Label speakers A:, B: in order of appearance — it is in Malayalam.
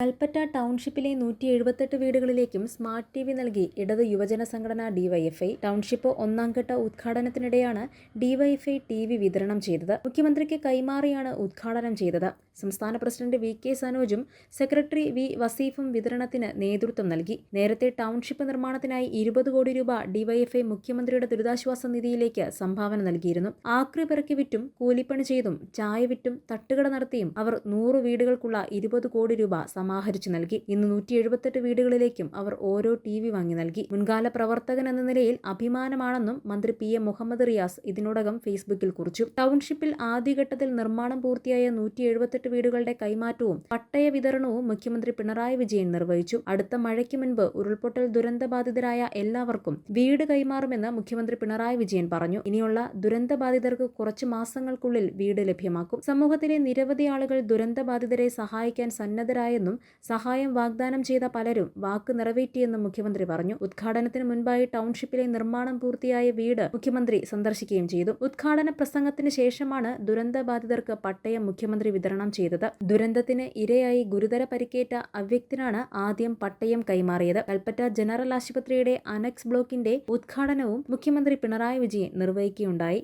A: കൽപ്പറ്റ ടൗൺഷിപ്പിലെ 178 വീടുകളിലേക്കും സ്മാർട്ട് ടി വി നൽകി ഇടത് യുവജന സംഘടന ഡിവൈഎഫ്ഐ. ടൗൺഷിപ്പ് ഒന്നാംഘട്ട ഉദ്ഘാടനത്തിനിടെയാണ് ഡിവൈഎഫ്ഐ ടി വി വിതരണം ചെയ്തത്. മുഖ്യമന്ത്രിക്ക് കൈമാറിയാണ് ഉദ്ഘാടനം ചെയ്തത്. സംസ്ഥാന പ്രസിഡന്റ് വി കെ സനോജും സെക്രട്ടറി വി വസീഫും വിതരണത്തിന് നേതൃത്വം നൽകി. നേരത്തെ ടൗൺഷിപ്പ് നിർമ്മാണത്തിനായി 20 കോടി രൂപ ഡിവൈഎഫ്ഐ മുഖ്യമന്ത്രിയുടെ ദുരിതാശ്വാസ നിധിയിലേക്ക് സംഭാവന നൽകിയിരുന്നു. ആക്രി പെറുക്കി വിറ്റും കൂലിപ്പണി ചെയ്തും ചായ വിറ്റും തട്ടുകട നടത്തിയും അവർ 100 വീടുകൾക്കുള്ള 20 കോടി രൂപ സമാഹരിച്ചു നൽകി. ഇന്ന് 178 വീടുകളിലേക്കും അവർ ഓരോ ടി വി വാങ്ങി നൽകി. മുൻകാല പ്രവർത്തകൻ എന്ന നിലയിൽ അഭിമാനമാണെന്നും മന്ത്രി പി എ മുഹമ്മദ് റിയാസ് ഇതിനോടകം ഫേസ്ബുക്കിൽ കുറിച്ചു. ടൗൺഷിപ്പിൽ ആദ്യഘട്ടത്തിൽ നിർമ്മാണം പൂർത്തിയായ 178 വീടുകളുടെ കൈമാറ്റവും പട്ടയ വിതരണവും മുഖ്യമന്ത്രി പിണറായി വിജയൻ നിർവഹിച്ചു. അടുത്ത മഴയ്ക്ക് മുൻപ് ഉരുൾപൊട്ടൽ ദുരന്തബാധിതരായ എല്ലാവർക്കും വീട് കൈമാറുമെന്ന് മുഖ്യമന്ത്രി പിണറായി വിജയൻ പറഞ്ഞു. ഇനിയുള്ള ദുരന്തബാധിതർക്ക് കുറച്ച് മാസങ്ങൾക്കുള്ളിൽ വീട് ലഭ്യമാക്കും. സമൂഹത്തിലെ നിരവധി ആളുകൾ ദുരന്തബാധിതരെ സഹായിക്കാൻ സന്നദ്ധരായെന്നും സഹായം വാഗ്ദാനം ചെയ്ത പലരും വാക്ക് നിറവേറ്റിയെന്നും മുഖ്യമന്ത്രി പറഞ്ഞു. ഉദ്ഘാടനത്തിന് മുൻപായി ടൗൺഷിപ്പിലെ നിർമ്മാണം പൂർത്തിയായ വീട് മുഖ്യമന്ത്രി സന്ദർശിക്കുകയും ചെയ്തു. ഉദ്ഘാടന പ്രസംഗത്തിന് ശേഷമാണ് ദുരന്തബാധിതർക്ക് പട്ടയം മുഖ്യമന്ത്രി വിതരണം ചെയ്തത്. ദുരന്തത്തിന് ഇരയായി ഗുരുതര പരിക്കേറ്റ അവ്യക്തനാണ് ആദ്യം പട്ടയം കൈമാറിയത്. കൽപ്പറ്റ ജനറൽ ആശുപത്രിയുടെ അനക്സ് ബ്ലോക്കിന്റെ ഉദ്ഘാടനവും മുഖ്യമന്ത്രി പിണറായി വിജയൻ നിർവഹിക്കുകയുണ്ടായി.